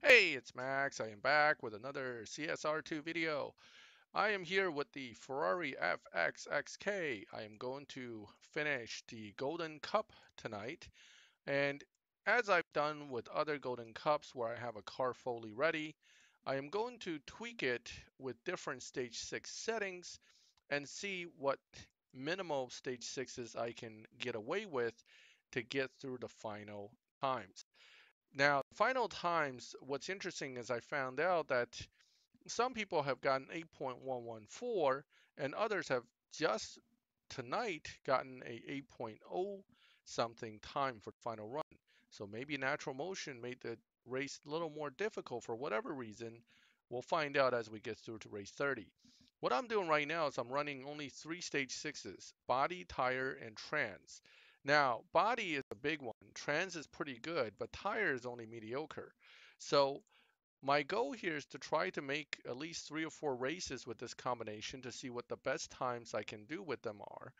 Hey, it's Max. I am back with another CSR2 video. I am here with the Ferrari FxxK. I am going to finish the Golden Cup tonight. And as I've done with other Golden Cups where I have a car fully ready, I am going to tweak it with different stage 6 settings and see what minimal stage 6s I can get away with to get through the final times. Now, final times, what's interesting is I found out that some people have gotten 8.114 and others have just tonight gotten a 8.0 something time for the final run. So maybe natural motion made the race a little more difficult for whatever reason. We'll find out as we get through to race 30. What I'm doing right now is I'm running only three stage sixes: body, tire, and trans. Now, body is a big one. Trans is pretty good, but tire is only mediocre. So my goal here is to try to make at least 3 or 4 races with this combination to see what the best times I can do with them are,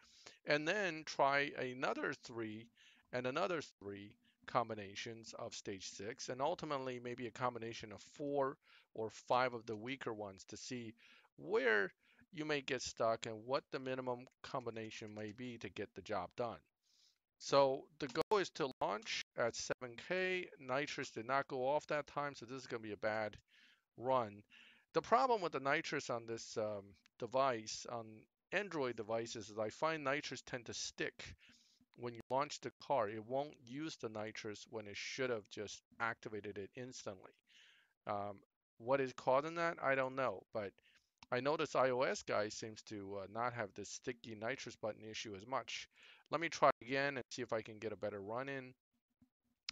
and then try another three and another three combinations of stage six, and ultimately maybe a combination of 4 or 5 of the weaker ones to see where you may get stuck and what the minimum combination may be to get the job done. So the goal is to launch at 7K. Nitrous did not go off that time, so this is going to be a bad run. The problem with the nitrous on this device, on Android devices, is I find nitrous tend to stick when you launch the car. It won't use the nitrous when it should have just activated it instantly. Um, what is causing that? I don't know, but I know this iOS guy seems to not have this sticky nitrous button issue as much. Let me try again and see if I can get a better run in.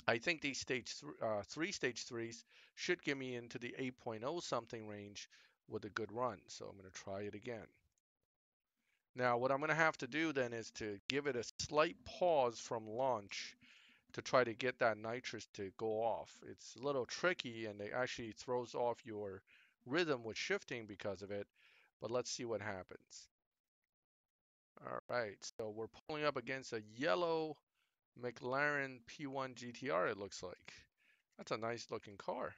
I think these three stage threes should get me into the 8.0 something range with a good run. So I'm going to try it again. Now, what I'm going to have to do then is to give it a slight pause from launch to try to get that nitrous to go off. It's a little tricky and it actually throws off your rhythm with shifting because of it, but let's see what happens. All right, so we're pulling up against a yellow McLaren P1 GTR, it looks like. That's a nice looking car.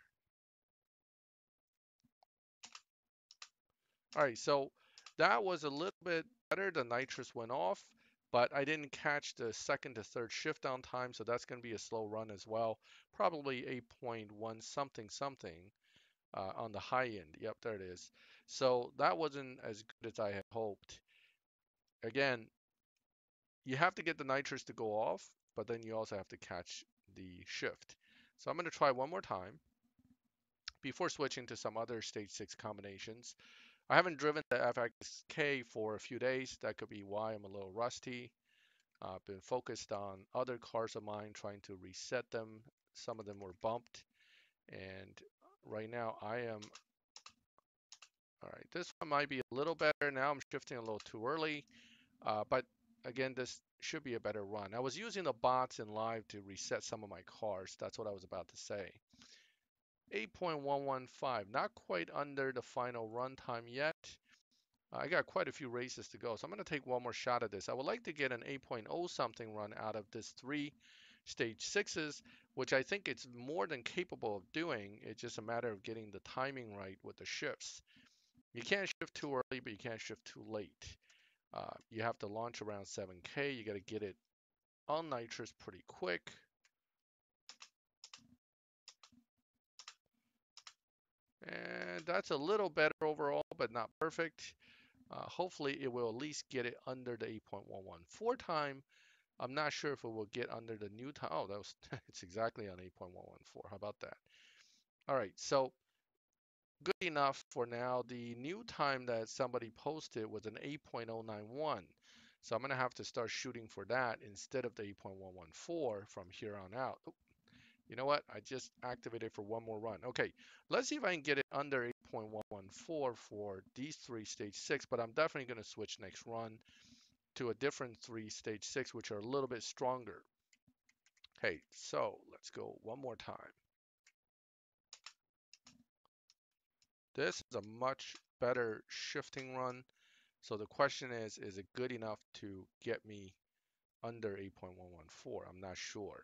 All right, so that was a little bit better. The nitrous went off, but I didn't catch the second to third shift down time, so that's going to be a slow run as well. Probably 8.1 something something on the high end. Yep, there it is. So that wasn't as good as I had hoped. Again, you have to get the nitrous to go off, but then you also have to catch the shift. So I'm going to try one more time before switching to some other stage 6 combinations. I haven't driven the FxK for a few days. That could be why I'm a little rusty. I've been focused on other cars of mine, trying to reset them. Some of them were bumped. And right now I am, all right, this one might be a little better. Now I'm shifting a little too early. But again, this should be a better run. I was using the bots in live to reset some of my cars. That's what I was about to say. 8.115, not quite under the final run time yet. I got quite a few races to go, so I'm going to take one more shot at this. I would like to get an 8.0 something run out of this three stage sixes, which I think it's more than capable of doing. It's just a matter of getting the timing right with the shifts. You can't shift too early, but you can't shift too late. You have to launch around 7K. You got to get it on nitrous pretty quick. And that's a little better overall, but not perfect. Hopefully it will at least get it under the 8.114 time. I'm not sure if it will get under the new time. Oh, that was it's exactly on 8.114. How about that? All right, so good enough for now. The new time that somebody posted was an 8.091. So I'm going to have to start shooting for that instead of the 8.114 from here on out. Oh, you know what? I just activated for one more run. Okay, let's see if I can get it under 8.114 for these three stage six, but I'm definitely going to switch next run to a different three stage six, which are a little bit stronger. Okay, so let's go one more time. This is a much better shifting run. So the question is it good enough to get me under 8.114? I'm not sure.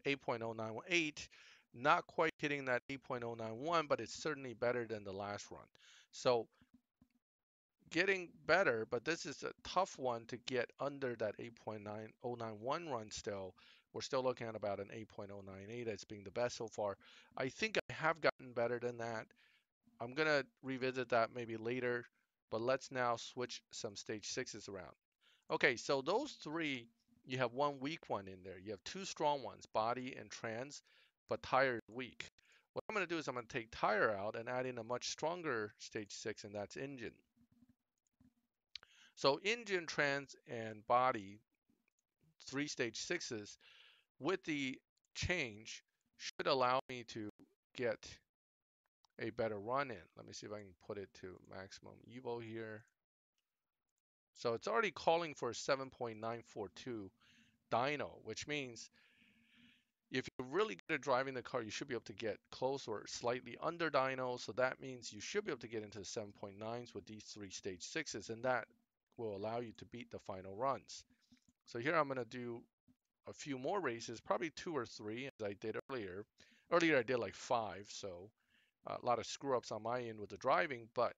8.0918, Not quite hitting that 8.091, but it's certainly better than the last run. So getting better, but this is a tough one to get under that 8.9091 run still. We're still looking at about an 8.098 as being the best so far. I think I have gotten better than that. I'm going to revisit that maybe later, but let's now switch some stage sixes around. Okay, so those three, you have one weak one in there. You have two strong ones, body and trans, but tire is weak. What I'm going to do is I'm going to take tire out and add in a much stronger stage six, and that's engine. So engine, trans, and body, three stage sixes, with the change, should allow me to get a better run in. Let me see if I can put it to maximum Evo here. So it's already calling for 7.942 dyno, which means if you're really good at driving the car, you should be able to get close or slightly under dyno. So that means you should be able to get into the 7.9s with these three stage sixes, and that will allow you to beat the final runs. So here I'm going to do a few more races, probably 2 or 3 as I did earlier. Earlier I did like 5, so a lot of screw ups on my end with the driving, but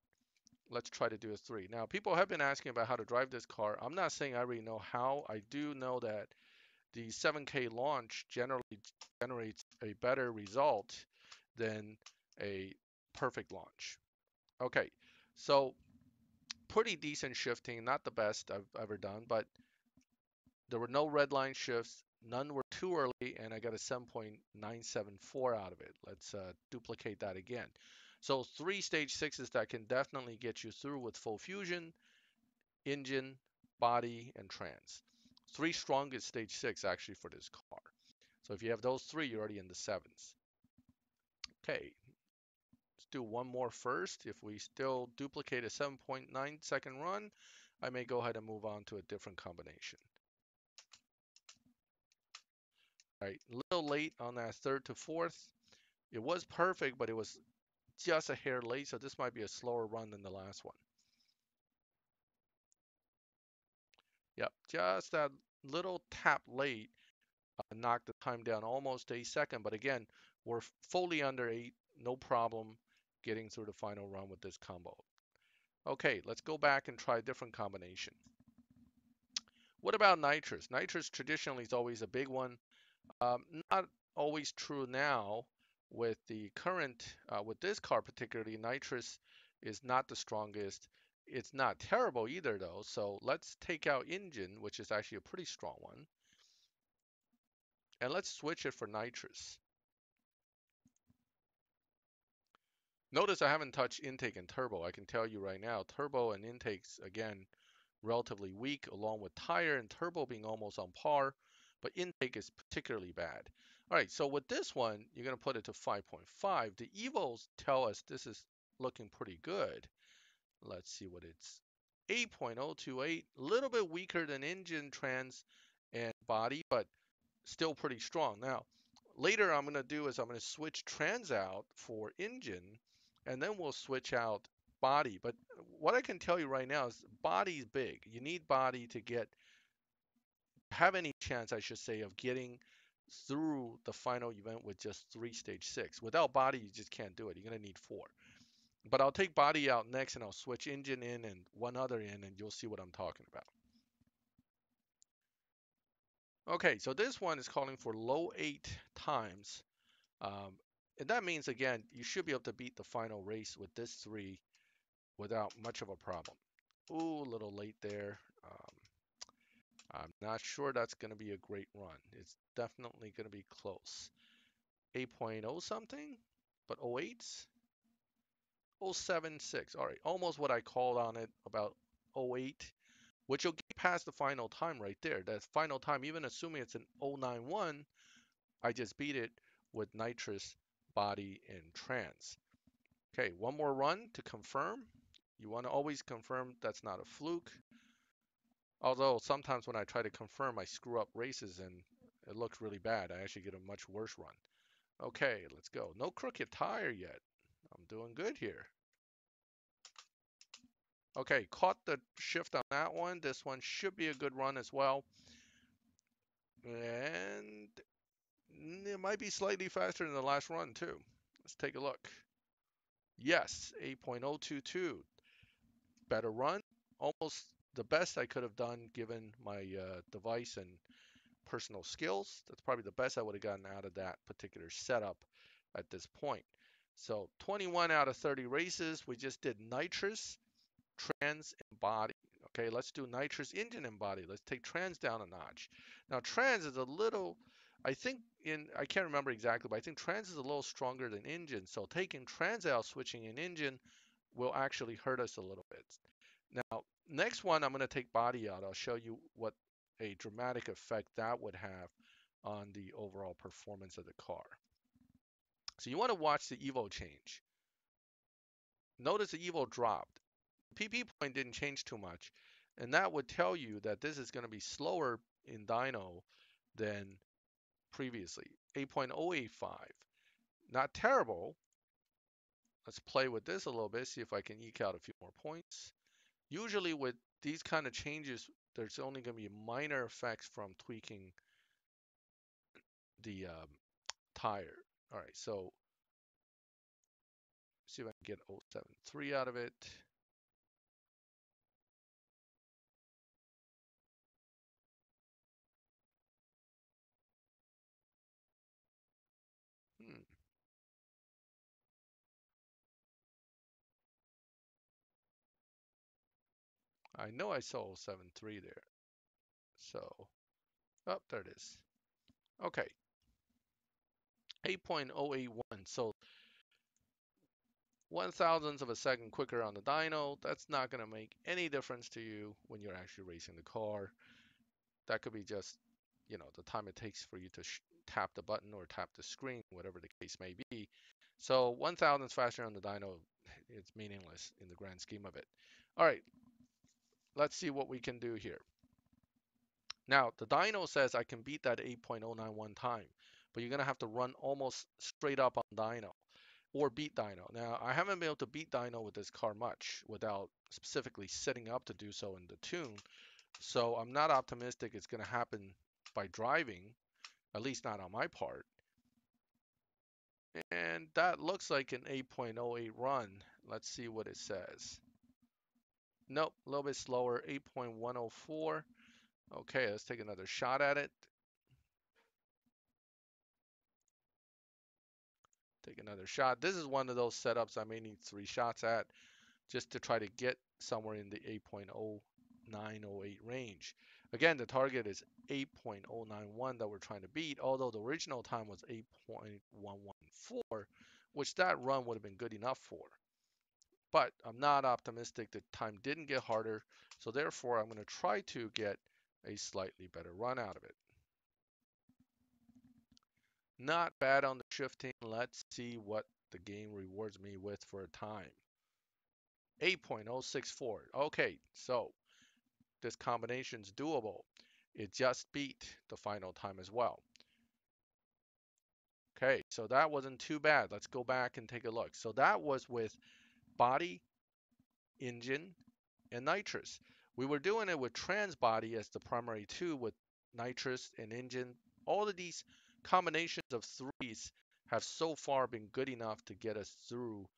let's try to do a 3. Now, people have been asking about how to drive this car. I'm not saying I already know how. I do know that the 7K launch generally generates a better result than a perfect launch. Okay, so pretty decent shifting, not the best I've ever done, but there were no red line shifts, none were too early, and I got a 7.974 out of it. Let's duplicate that again. So 3 stage sixes that can definitely get you through with full fusion, engine, body, and trans. 3 strongest stage 6 actually for this car. So if you have those 3, you're already in the 7s. Okay, let's do one more first. If we still duplicate a 7.9 second run, I may go ahead and move on to a different combination. All right, a little late on that third to fourth. It was perfect, but it was just a hair late, so this might be a slower run than the last one. Yep, just that little tap late knocked the time down almost a second, but again, we're fully under 8, no problem getting through the final run with this combo. Okay, let's go back and try a different combination. What about nitrous? Nitrous traditionally is always a big one. Not always true now with the current, with this car particularly, nitrous is not the strongest. It's not terrible either though, so let's take out engine, which is actually a pretty strong one, and let's switch it for nitrous. Notice I haven't touched intake and turbo. I can tell you right now, turbo and intakes, again, relatively weak, along with tire and turbo being almost on par, but intake is particularly bad. All right, so with this one, you're going to put it to 5.5. The evos tell us this is looking pretty good. Let's see what it's 8.028, a little bit weaker than engine, trans, and body, but still pretty strong. Now, later I'm going to do is I'm going to switch trans out for engine, and then we'll switch out body. But what I can tell you right now is body's big. You need body to have any chance, I should say, of getting through the final event with just 3 stage 6. Without body, you just can't do it. You're going to need 4. But I'll take body out next, and I'll switch engine in and one other in, and you'll see what I'm talking about. Okay, so this one is calling for low 8 times. And that means, again, you should be able to beat the final race with this 3 without much of a problem. Ooh, a little late there. I'm not sure that's going to be a great run. It's definitely going to be close. 8.0 something, but 08s? 076. All right, almost what I called on it, about 08, which will get past the final time right there. That final time, even assuming it's an 091, I just beat it with nitrous, body, and trans. Okay, one more run to confirm. You want to always confirm that's not a fluke. Although sometimes when I try to confirm, I screw up races and it looks really bad. I actually get a much worse run. Okay, let's go. No crooked tire yet. I'm doing good here. Okay, caught the shift on that one. This one should be a good run as well. And It might be slightly faster than the last run too. Let's take a look. Yes, 8.022. Better run. Almost the best I could have done given my device and personal skills. That's probably the best I would have gotten out of that particular setup at this point. So 21 out of 30 races. We just did nitrous, trans, and body. Okay, let's do nitrous, engine, and body. Let's take trans down a notch. Now trans is a little, I can't remember exactly, but I think trans is a little stronger than engine. So taking trans out, switching in engine will actually hurt us a little bit. Now, next one, I'm going to take body out. I'll show you what a dramatic effect that would have on the overall performance of the car. So you want to watch the Evo change. Notice the Evo dropped. PP point didn't change too much, and that would tell you that this is going to be slower in dyno than previously. 8.085. Not terrible. Let's play with this a little bit, see if I can eke out a few more points. Usually with these kind of changes, there's only going to be minor effects from tweaking the tire. All right, so see if I can get 073 out of it. Hmm. I know I saw 073 there. So, oh, there it is. Okay, 8.081. So 1/1000th of a second quicker on the dyno. That's not going to make any difference to you when you're actually racing the car. That could be just, the time it takes for you to tap the button or tap the screen, whatever the case may be. So 1/1000th faster on the dyno, it's meaningless in the grand scheme of it. All right, let's see what we can do here. Now, the dyno says I can beat that 8.091 time, but you're going to have to run almost straight up on dyno or beat dyno. Now, I haven't been able to beat dyno with this car much without specifically setting up to do so in the tune. So I'm not optimistic it's going to happen by driving, at least not on my part. And that looks like an 8.08 run. Let's see what it says. Nope, a little bit slower, 8.104. Okay, let's take another shot at it. Take another shot. This is one of those setups I may need 3 shots at just to try to get somewhere in the 8.0908 range. Again, the target is 8.091 that we're trying to beat, although the original time was 8.114, which that run would have been good enough for. But I'm not optimistic. The time didn't get harder, so therefore I'm going to try to get a slightly better run out of it. Not bad on the shifting. Let's see what the game rewards me with for a time. 8.064. Okay, so this combination's doable. It just beat the final time as well. Okay, so that wasn't too bad. Let's go back and take a look. So that was with body, engine, and nitrous. We were doing it with trans body as the primary two with nitrous and engine. All of these combinations of threes have so far been good enough to get us through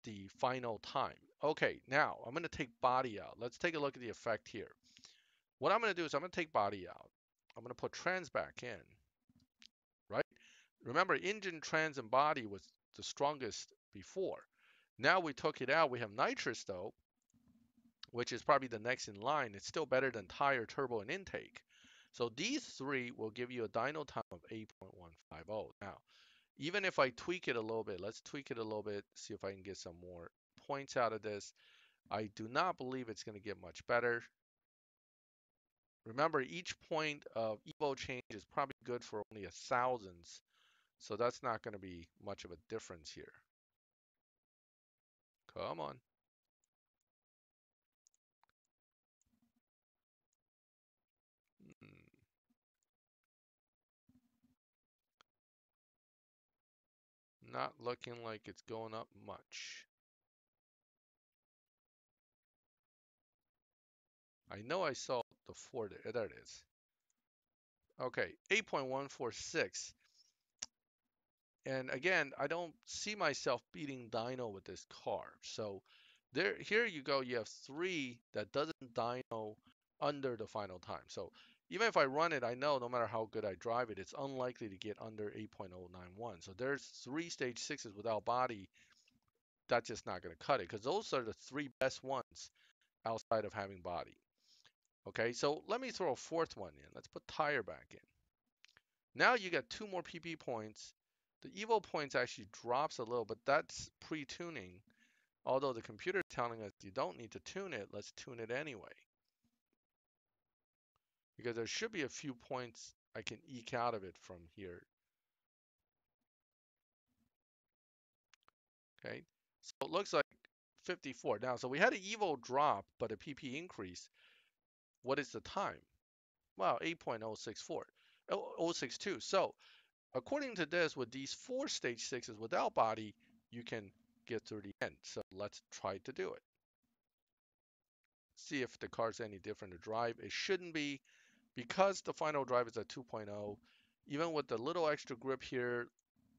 the final time. Okay, now I'm going to take body out. Let's take a look at the effect here. What I'm going to do is I'm going to take body out. I'm going to put trans back in, right? Remember, engine, trans, and body was the strongest before. Now we took it out. We have nitrous, though, which is probably the next in line. It's still better than tire, turbo, and intake. So these three will give you a dyno time of 8.150. Now, even if I tweak it a little bit, let's tweak it a little bit, see if I can get some more points out of this. I do not believe it's going to get much better. Remember, each point of Evo change is probably good for only 1/1000th, so that's not going to be much of a difference here. Come on. Hmm. Not looking like it's going up much. I know I saw the 4 there. There it is. Okay, 8.146. And again, I don't see myself beating dyno with this car. So here you go. You have three that doesn't dyno under the final time. So even if I run it, I know no matter how good I drive it, it's unlikely to get under 8.091. So there's three stage sixes without body. That's just not going to cut it because those are the three best ones outside of having body. Okay, so let me throw a fourth one in. Let's put tire back in. Now you get two more PP points. The Evo points actually drops a little, but that's pre-tuning. Although the computer is telling us you don't need to tune it, let's tune it anyway. Because there should be a few points I can eke out of it from here. Okay, so it looks like 54. Now, so we had an Evo drop, but a PP increase. What is the time? Wow, 8.064, 062. So according to this, with these four stage sixes without body, you can get through the end. So let's try to do it. See if the car's any different to drive. It shouldn't be because the final drive is at 2.0. Even with the little extra grip here,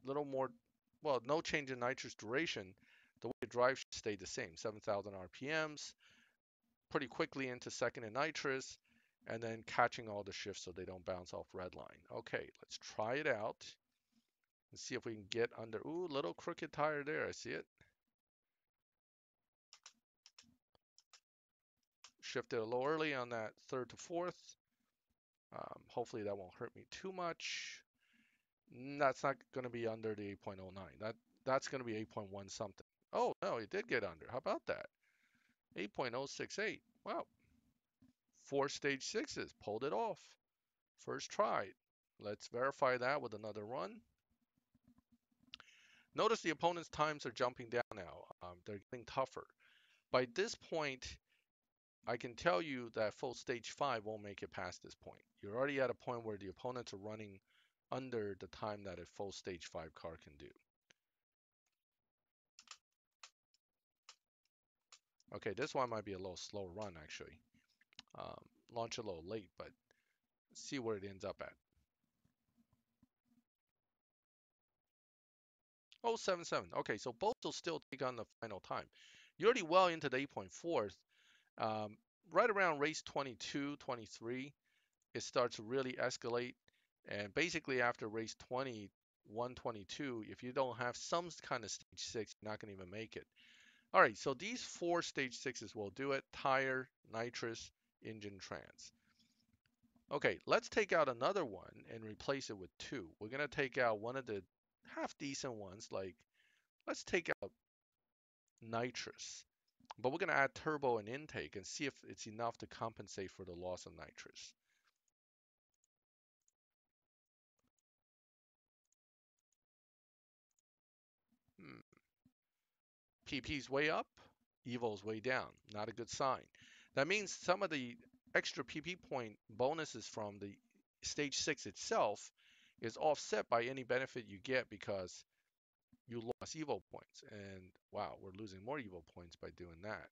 little more, well, no change in nitrous duration, the way it drives should stay the same, 7,000 RPMs, pretty quickly into second in nitrous, and then catching all the shifts so they don't bounce off red line. Okay, let's try it out and see if we can get under. Ooh, little crooked tire there. I see it. Shifted a little early on that third to fourth. Hopefully that won't hurt me too much. That's not going to be under the 8.09. That's going to be 8.1 something. Oh no, it did get under. How about that? 8.068. Wow. Four stage sixes. Pulled it off. First try. Let's verify that with another run. Notice the opponent's times are jumping down now. They're getting tougher. By this point, I can tell you that full stage 5 won't make it past this point. You're already at a point where the opponents are running under the time that a full stage 5 car can do. Okay, this one might be a little slow run actually. Launch a little late, but see where it ends up at. 077. Okay, so both will still take on the final time. You're already well into the 8.4th. Right around race 22, 23, it starts to really escalate. And basically after race 20, 122, if you don't have some kind of stage 6, you're not going to even make it. All right, so these four stage 6s will do it. Tire, nitrous, engine, trans. Okay, let's take out another one and replace it with two. We're going to take out one of the half decent ones, like let's take out nitrous. But we're going to add turbo and intake and see if it's enough to compensate for the loss of nitrous. PP's way up, Evo's way down. Not a good sign. That means some of the extra PP point bonuses from the stage 6 itself is offset by any benefit you get because you lost Evo points. And wow, we're losing more Evo points by doing that.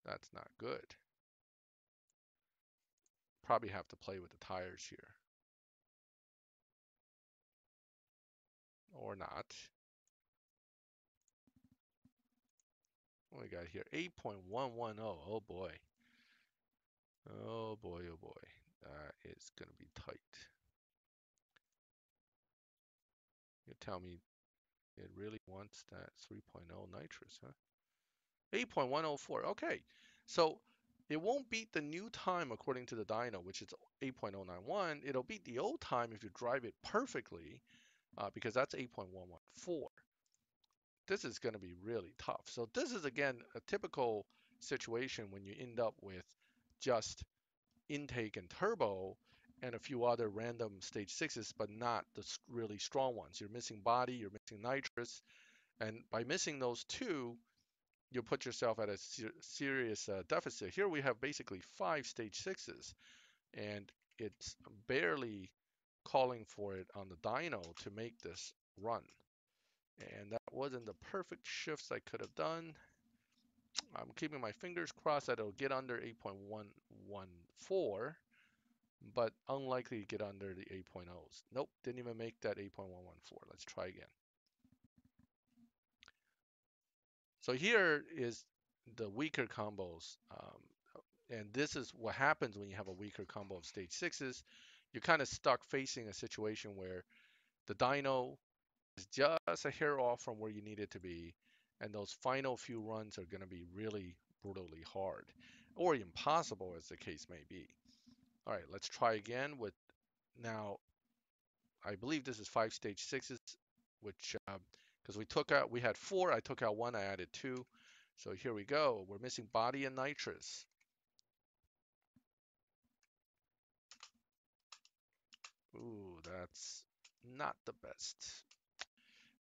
That's not good. Probably have to play with the tires here. Or not. What we got here? 8.110. Oh boy. Oh boy, oh boy. That is going to be tight. You tell me it really wants that 3.0 nitrous, huh? 8.104. Okay. So it won't beat the new time according to the dyno, which is 8.091. It'll beat the old time if you drive it perfectly, because that's 8.114. This is going to be really tough. So this is, again, a typical situation when you end up with just intake and turbo and a few other random stage sixes, but not the really strong ones. You're missing body, you're missing nitrous, and by missing those two, you put yourself at a serious deficit. Here we have basically five stage sixes, and it's barely calling for it on the dyno to make this run. And that wasn't the perfect shifts I could have done. I'm keeping my fingers crossed that it'll get under 8.114. but unlikely to get under the 8.0s. Nope, didn't even make that 8.114. Let's try again. So here is the weaker combos. And this is what happens when you have a weaker combo of stage sixes. You're kind of stuck facing a situation where the dyno is just a hair off from where you need it to be, and those final few runs are going to be really brutally hard, or impossible as the case may be. All right, let's try again with now. I believe this is five stage sixes, which because we had four, I took out one, I added two. So here we go. We're missing body and nitrous. Ooh, that's not the best.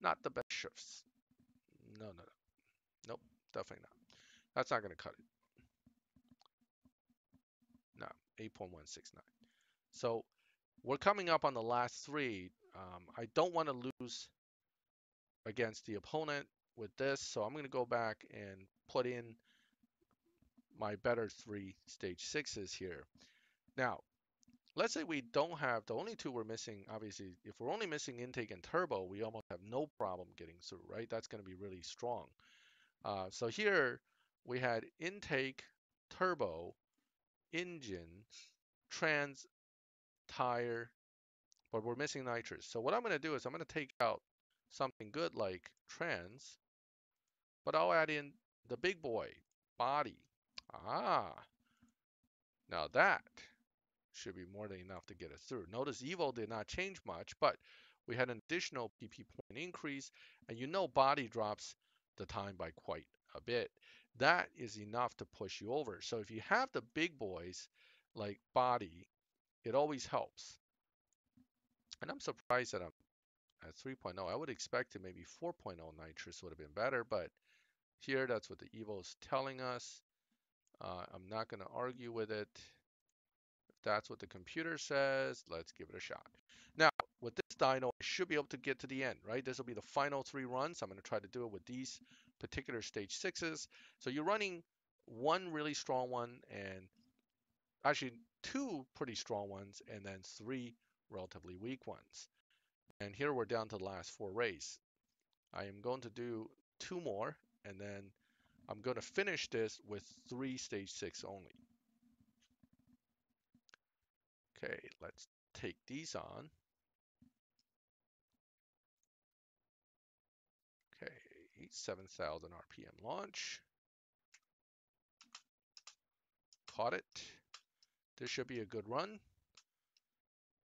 Not the best shifts. No, no, no. Nope, definitely not. That's not going to cut it. No, 8.169. So we're coming up on the last three. I don't want to lose against the opponent with this, so I'm going to go back and put in my better three stage sixes here. Now, let's say we don't have the only two we're missing. Obviously, if we're only missing intake and turbo, we almost have no problem getting through, right? That's going to be really strong. So here we had intake, turbo, engine, trans, tire, but we're missing nitrous. So what I'm going to do is I'm going to take out something good like trans, but I'll add in the big boy, body. Ah, now that should be more than enough to get us through. Notice Evo did not change much, but we had an additional PP point increase, and you know body drops the time by quite a bit. That is enough to push you over. So if you have the big boys like body, it always helps. And I'm surprised that I'm at 3.0. I would expect it maybe 4.0 nitrous would have been better, but here that's what the Evo is telling us. I'm not going to argue with it. That's what the computer says. Let's give it a shot. Now, with this dyno, I should be able to get to the end, right? This will be the final three runs. I'm going to try to do it with these particular stage sixes. So you're running one really strong one and actually two pretty strong ones and then three relatively weak ones. And here we're down to the last four rays. I am going to do two more and then I'm going to finish this with three stage six only. Okay, let's take these on. Okay, 7,000 RPM launch. Caught it. This should be a good run.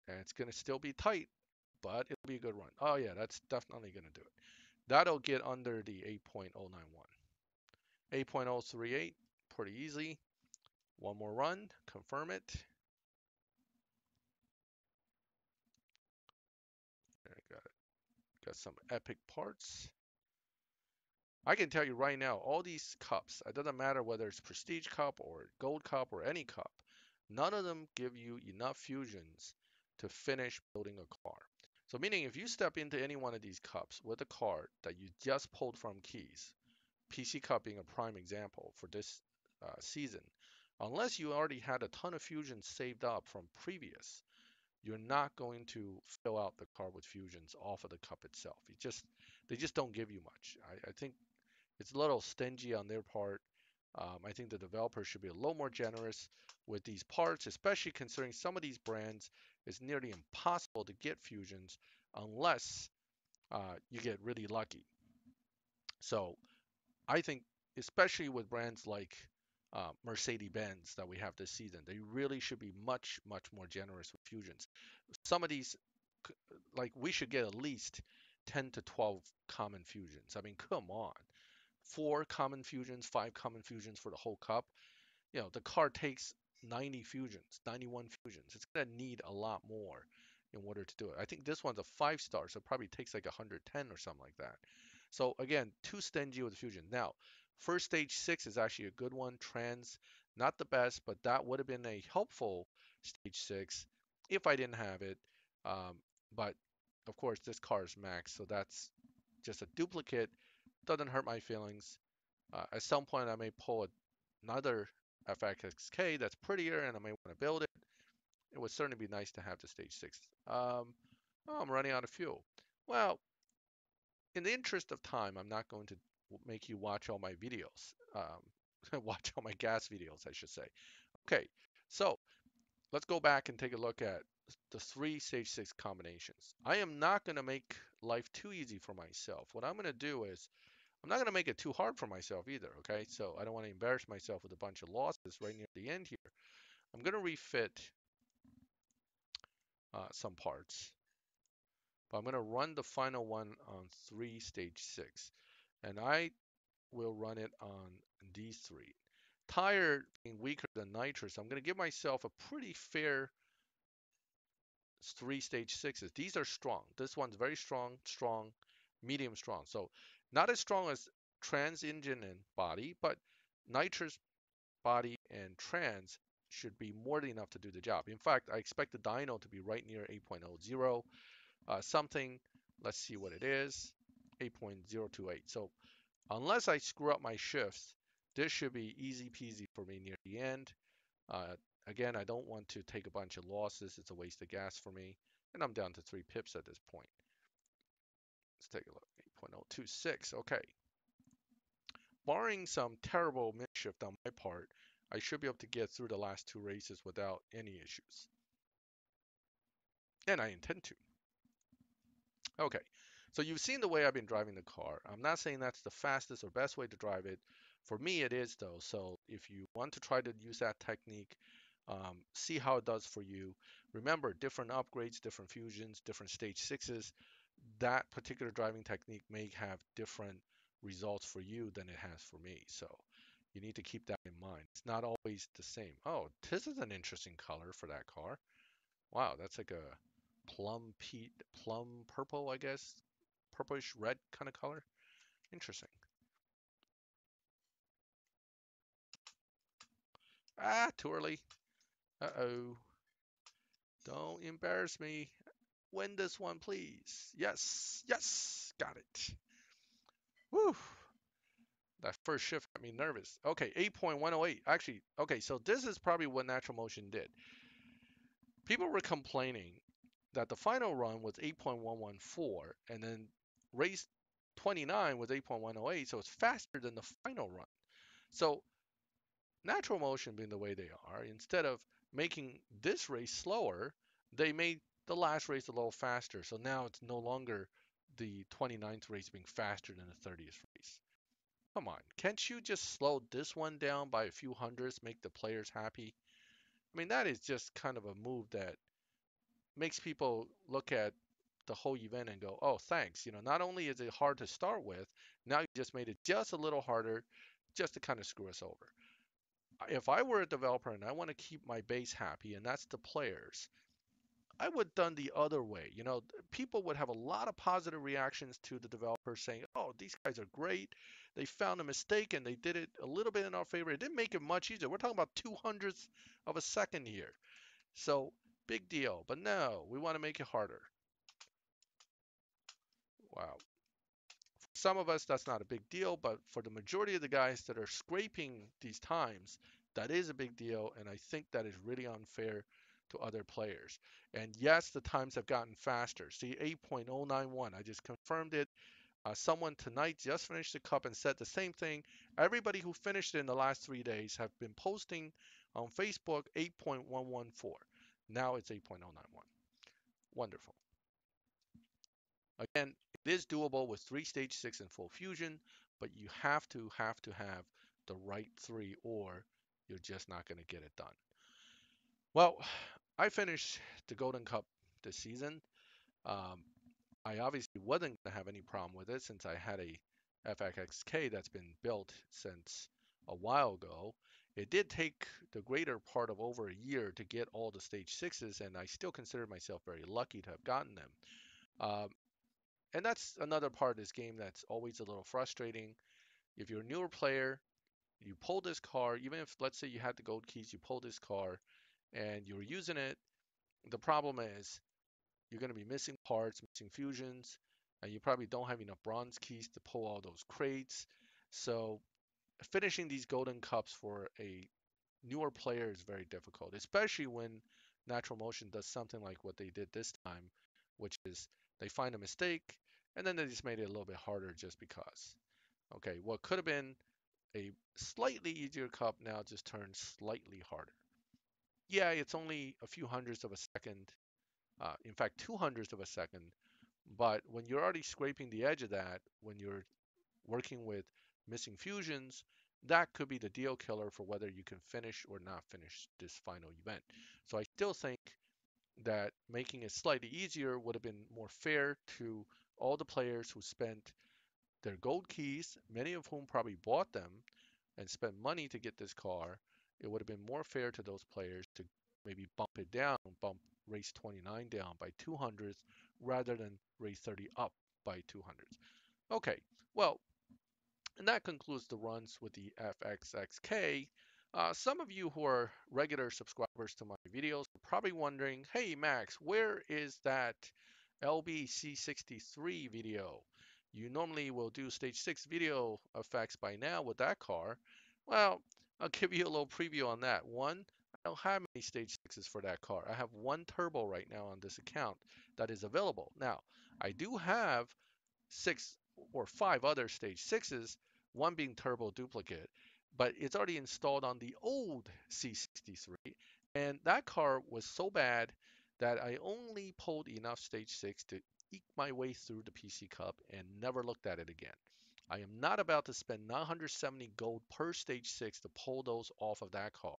And it's going to still be tight, but it'll be a good run. Oh yeah, that's definitely going to do it. That'll get under the 8.091. 8.038, pretty easy. One more run, confirm it. I got some epic parts. I can tell you right now, all these cups, it doesn't matter whether it's Prestige Cup or Gold Cup or any cup, none of them give you enough fusions to finish building a car. So meaning if you step into any one of these cups with a car that you just pulled from keys, PC Cup being a prime example for this season, unless you already had a ton of fusions saved up from previous, you're not going to fill out the car with fusions off of the cup itself. They just don't give you much. I think it's a little stingy on their part. I think the developers should be a little more generous with these parts, especially considering some of these brands it's nearly impossible to get fusions unless you get really lucky. So I think, especially with brands like Mercedes-Benz that we have this season, they really should be much, much more generous with fusions. Some of these, like we should get at least 10 to 12 common fusions. I mean, come on. Four common fusions, five common fusions for the whole cup. You know, the car takes 90 fusions, 91 fusions. It's going to need a lot more in order to do it. I think this one's a 5 star, so it probably takes like 110 or something like that. So again, too stingy with fusion. Now, first stage six is actually a good one. Trans, not the best, but that would have been a helpful stage six if I didn't have it. But of course, this car is max, so that's just a duplicate. Doesn't hurt my feelings. At some point, I may pull another FxxK that's prettier, and I may want to build it. it would certainly be nice to have the stage 6. Oh, I'm running out of fuel. Well, in the interest of time, I'm not going to make you watch all my videos. Watch all my gas videos, I should say. Okay, so let's go back and take a look at the three stage 6 combinations. I am not going to make life too easy for myself. What I'm going to do is I'm not going to make it too hard for myself either, okay? So I don't want to embarrass myself with a bunch of losses right near the end here. I'm going to refit some parts, but I'm going to run the final one on 3 stage 6. And I will run it on these three. Tire being weaker than nitrous, I'm going to give myself a pretty fair 3 stage 6s. These are strong. This one's very strong, strong, medium strong. So not as strong as trans engine and body, but nitrous body and trans should be more than enough to do the job. In fact, I expect the dyno to be right near 8.00, something, let's see what it is, 8.028. So unless I screw up my shifts, this should be easy peasy for me near the end. Uh, Again, I don't want to take a bunch of losses. It's a waste of gas for me. And I'm down to 3 pips at this point. Let's take a look. 8.026. Okay. Barring some terrible misshift on my part, I should be able to get through the last 2 races without any issues. And I intend to. Okay. So you've seen the way I've been driving the car. I'm not saying that's the fastest or best way to drive it. For me, it is though. So if you want to try to use that technique, see how it does for you. Remember, different upgrades, different fusions, different stage 6s. That particular driving technique may have different results for you than it has for me. So you need to keep that in mind. It's not always the same. Oh, this is an interesting color for that car. Wow, that's like a plum purple, I guess. Purplish red kind of color. Interesting. Ah, too early. Uh-oh. Don't embarrass me. Win this one, please. Yes, yes, got it. Woo. That first shift got me nervous. Okay, 8.108. Actually, okay, so this is probably what Natural Motion did. People were complaining that the final run was 8.114, and then race 29 was 8.108, so it's faster than the final run. So Natural Motion being the way they are, instead of making this race slower, they made the last race a little faster. So now it's no longer the 29th race being faster than the 30th race. Come on, can't you just slow this one down by a few hundredths, make the players happy? I mean, that is just kind of a move that makes people look at the whole event and go, oh, thanks. Not only is it hard to start with, now you just made it just a little harder just to kind of screw us over. If I were a developer and I want to keep my base happy, and that's the players, I would have done the other way. People would have a lot of positive reactions to the developers saying, oh, these guys are great. They found a mistake and they did it a little bit in our favor. It didn't make it much easier. We're talking about 200ths of a second here. So big deal. But no, we want to make it harder. Wow. For some of us, that's not a big deal. But for the majority of the guys that are scraping these times, that is a big deal. And I think that is really unfair to other players. And yes, the times have gotten faster. See, 8.091. I just confirmed it. Someone tonight just finished the cup and said the same thing. Everybody who finished it in the last 3 days have been posting on Facebook 8.114. Now it's 8.091. Wonderful. Again, it is doable with 3 stage 6 and full fusion, but you have the right 3 or you're just not going to get it done. Well, I finished the Golden Cup this season. Um, I obviously wasn't going to have any problem with it since I had a FxxK that's been built since a while ago. It did take the greater part of over a year to get all the stage 6s, and I still consider myself very lucky to have gotten them. Um, and that's another part of this game that's always a little frustrating. If you're a newer player, you pull this car, even if, let's say, you had the gold keys, you pull this car and you're using it, the problem is you're going to be missing parts, missing fusions, and you probably don't have enough bronze keys to pull all those crates. So finishing these golden cups for a newer player is very difficult, especially when natural motion does something like what they did this time, which is they find a mistake and then they just made it a little bit harder just because. Okay, what could have been a slightly easier cup now just turned slightly harder. Yeah, it's only a few hundredths of a second, in fact, 200ths of a second, but when you're already scraping the edge of that, when you're working with missing fusions, that could be the deal killer for whether you can finish or not finish this final event. So I still think that making it slightly easier would have been more fair to all the players who spent their gold keys, many of whom probably bought them and spent money to get this car. It would have been more fair to those players to maybe bump it down, bump race 29 down by 200 rather than race 30 up by 200. Okay, well, and that concludes the runs with the FxxK. Some of you who are regular subscribers to my videos are probably wondering, hey Max, where is that LBC63 video? You normally will do stage 6 video effects by now with that car. Well, I'll give you a little preview on that. One, I don't have many stage 6s for that car. I have one turbo right now on this account that is available. Now, I do have 6 or 5 other stage 6s, one being turbo duplicate, but it's already installed on the old C63. And that car was so bad that I only pulled enough stage 6 to eke my way through the PC Cup and never looked at it again. I am not about to spend 970 gold per stage 6 to pull those off of that car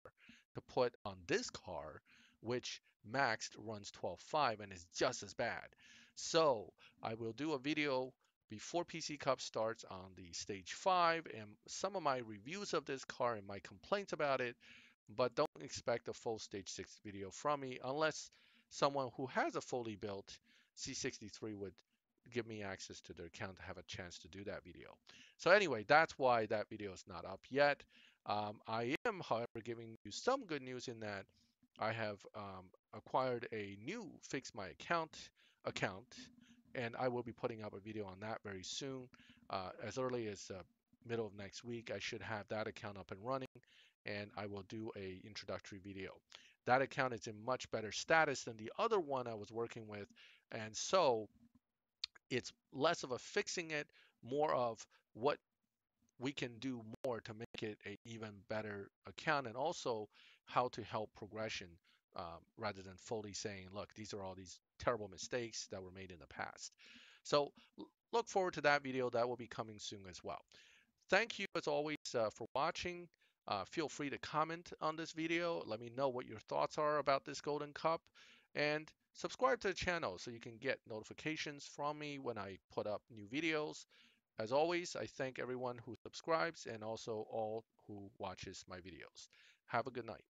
to put on this car, which maxed runs 12.5 and is just as bad. So I will do a video before PC Cup starts on the stage 5 and some of my reviews of this car and my complaints about it, but don't expect a full stage 6 video from me unless someone who has a fully built C63 would give me access to their account to have a chance to do that video. So anyway, that's why that video is not up yet. I am, however, giving you some good news in that I have acquired a new Fix My account, and I will be putting up a video on that very soon. As early as middle of next week, I should have that account up and running, and I will do a introductory video. That account is in much better status than the other one I was working with, and so it's less of a fixing it, more of what we can do more to make it an even better account, and also how to help progression rather than fully saying, look, these are all these terrible mistakes that were made in the past. So look forward to that video. That will be coming soon as well. Thank you as always for watching. Feel free to comment on this video. Let me know what your thoughts are about this Golden Cup. And subscribe to the channel so you can get notifications from me when I put up new videos. As always, I thank everyone who subscribes and also all who watches my videos. Have a good night.